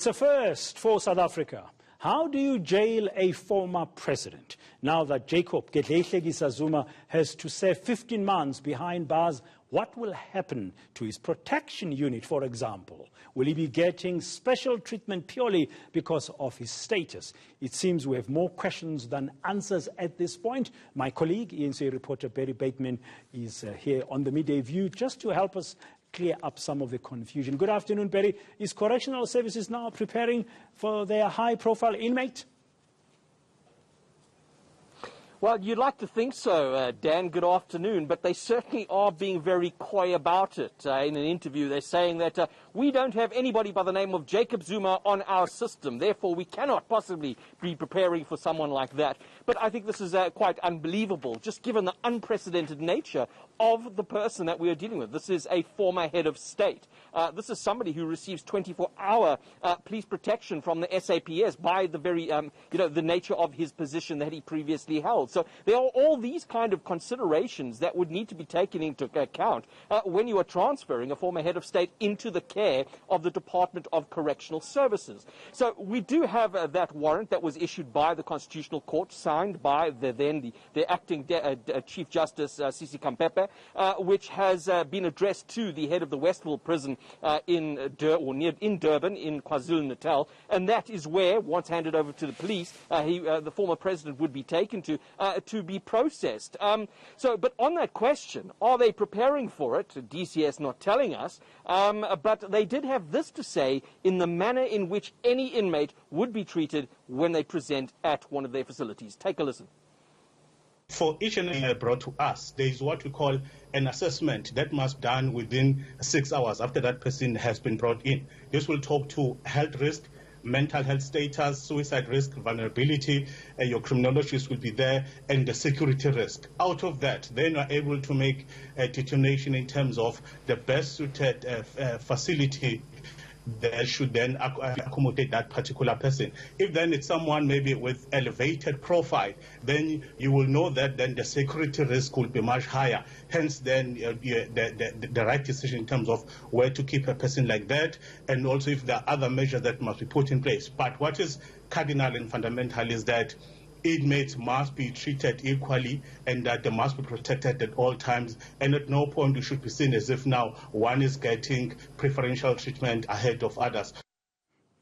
It's a first for South Africa. How do you jail a former president? Now that Jacob Zuma has to serve 15 months behind bars, what will happen to his protection unit, for example? Will he be getting special treatment purely because of his status? It seems we have more questions than answers at this point. My colleague, eNCA reporter Barry Bateman, is here on the Midday View just to help us clear up some of the confusion. Good afternoon, Barry. Is Correctional Services now preparing for their high-profile inmate? Well, you'd like to think so, Dan. Good afternoon. But they certainly are being very coy about it. In an interview, they're saying that we don't have anybody by the name of Jacob Zuma on our system. Therefore, we cannot possibly be preparing for someone like that. But I think this is quite unbelievable, just given the unprecedented nature of the person that we are dealing with. This is a former head of state. This is somebody who receives 24-hour police protection from the SAPS by the very, the nature of his position that he previously held. So there are all these kind of considerations that would need to be taken into account when you are transferring a former head of state into the care of the Department of Correctional Services. So we do have that warrant that was issued by the Constitutional Court, signed by the acting Chief Justice Sisi Kampepe, which has been addressed to the head of the Westville prison in Durban, in KwaZulu-Natal, and that is where, once handed over to the police, the former president would be taken to be processed. But on that question, are they preparing for it? DCS not telling us, but they did have this to say in the manner in which any inmate would be treated when they present at one of their facilities. Take a listen. For each and every brought to us, there is what we call an assessment that must be done within 6 hours after that person has been brought in. This will talk to health risk, mental health status, suicide risk, vulnerability, your criminologist will be there, and the security risk. Out of that, then you are able to make a determination in terms of the best suited facility that should then accommodate that particular person. If then it's someone maybe with elevated profile, then you will know that then the security risk will be much higher. Hence then the right decision in terms of where to keep a person like that, and also if there are other measures that must be put in place. But what is cardinal and fundamental is that inmates must be treated equally and that they must be protected at all times, and at no point it should be seen as if now one is getting preferential treatment ahead of others.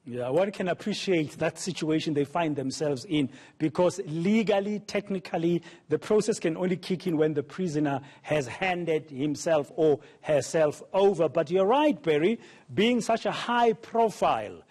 Yeah, one can appreciate that situation they find themselves in, because legally, technically, the process can only kick in when the prisoner has handed himself or herself over. But you're right, Barry, being such a high-profile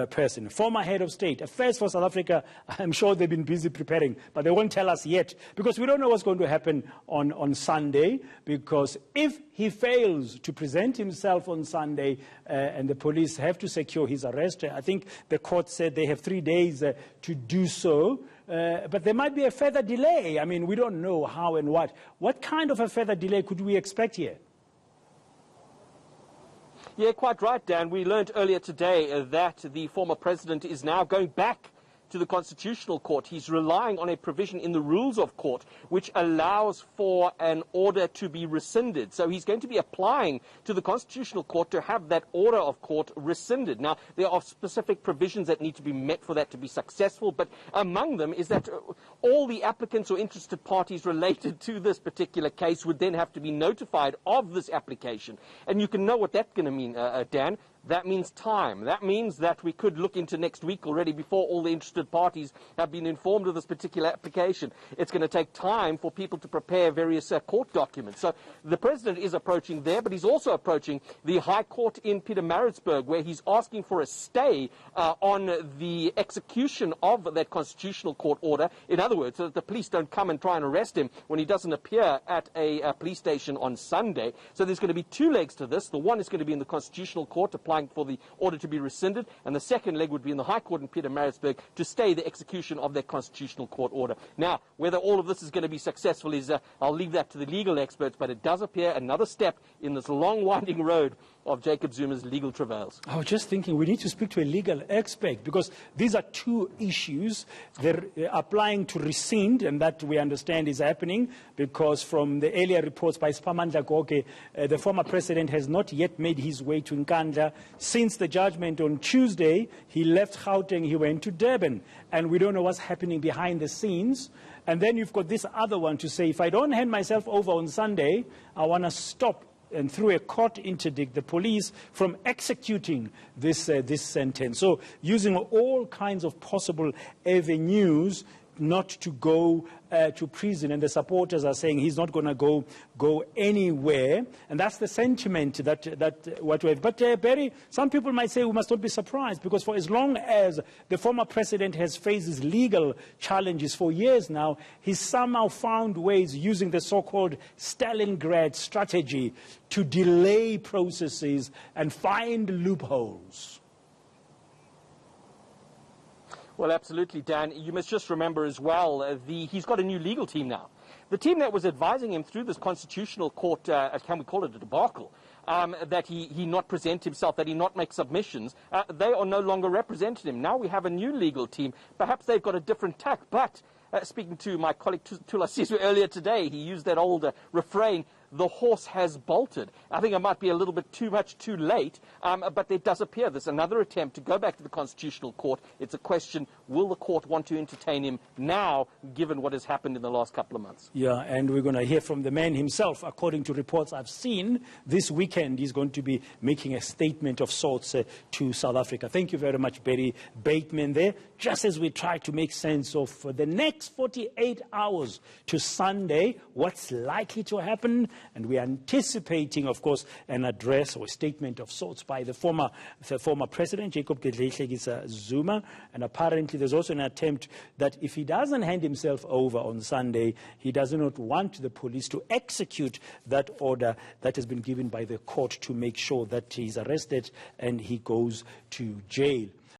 person, former head of state, a first for South Africa, I'm sure they've been busy preparing, but they won't tell us yet, because we don't know what's going to happen on Sunday, because if he fails to present himself on Sunday and the police have to secure his arrest, I think the court said they have 3 days to do so, but there might be a further delay. I mean, we don't know how and what. What kind of a further delay could we expect here? Yeah, quite right, Dan. We learned earlier today that the former president is now going back to the Constitutional Court. He's relying on a provision in the rules of court which allows for an order to be rescinded. So he's going to be applying to the Constitutional Court to have that order of court rescinded. Now, there are specific provisions that need to be met for that to be successful, but among them is that all the applicants or interested parties related to this particular case would then have to be notified of this application. And you can know what that's going to mean, Dan. That means time. That means that we could look into next week already before all the interested parties have been informed of this particular application. It's going to take time for people to prepare various court documents. So the president is approaching there, but he's also approaching the High Court in Pietermaritzburg, where he's asking for a stay on the execution of that Constitutional Court order. In other words, so that the police don't come and try and arrest him when he doesn't appear at a police station on Sunday. So there's going to be two legs to this. The one is going to be in the Constitutional Court, applying for the order to be rescinded, and the second leg would be in the High Court in Pietermaritzburg to stay the execution of that Constitutional Court order. Now, whether all of this is going to be successful is, I'll leave that to the legal experts, but it does appear another step in this long, winding road of Jacob Zuma's legal travails. I was just thinking we need to speak to a legal expert, because these are two issues. They're applying to rescind, and that we understand is happening, because from the earlier reports by Spamandla Goke, the former president has not yet made his way to Nkandla since the judgment on Tuesday, he left Gauteng, he went to Durban, and we don't know what's happening behind the scenes. And then you've got this other one to say, if I don't hand myself over on Sunday, I want to stop and through a court interdict the police from executing this sentence. So using all kinds of possible avenues not to go to prison, and the supporters are saying he's not going to go anywhere, and that's the sentiment that what we have. But Barry, some people might say we must not be surprised, because for as long as the former president has faced his legal challenges for years now, he's somehow found ways using the so-called Stalingrad strategy to delay processes and find loopholes. Well, absolutely, Dan. You must just remember as well, he's got a new legal team now. The team that was advising him through this constitutional court, can we call it a debacle, that he not present himself, that he not make submissions, they are no longer representing him. Now we have a new legal team. Perhaps they've got a different tack, but speaking to my colleague Tula Sisu earlier today, he used that old refrain, the horse has bolted. I think it might be a little bit too late, but there does appear there's another attempt to go back to the Constitutional Court. It's a question, will the court want to entertain him now, given what has happened in the last couple of months? Yeah, and we're going to hear from the man himself. According to reports I've seen, this weekend he's going to be making a statement of sorts to South Africa. Thank you very much, Barry Bateman there. Just as we try to make sense of the next 48 hours to Sunday, what's likely to happen, and we are anticipating, of course, an address or a statement of sorts by the former president, Jacob Zuma. And apparently there's also an attempt that if he doesn't hand himself over on Sunday, he does not want the police to execute that order that has been given by the court to make sure that he's arrested and he goes to jail.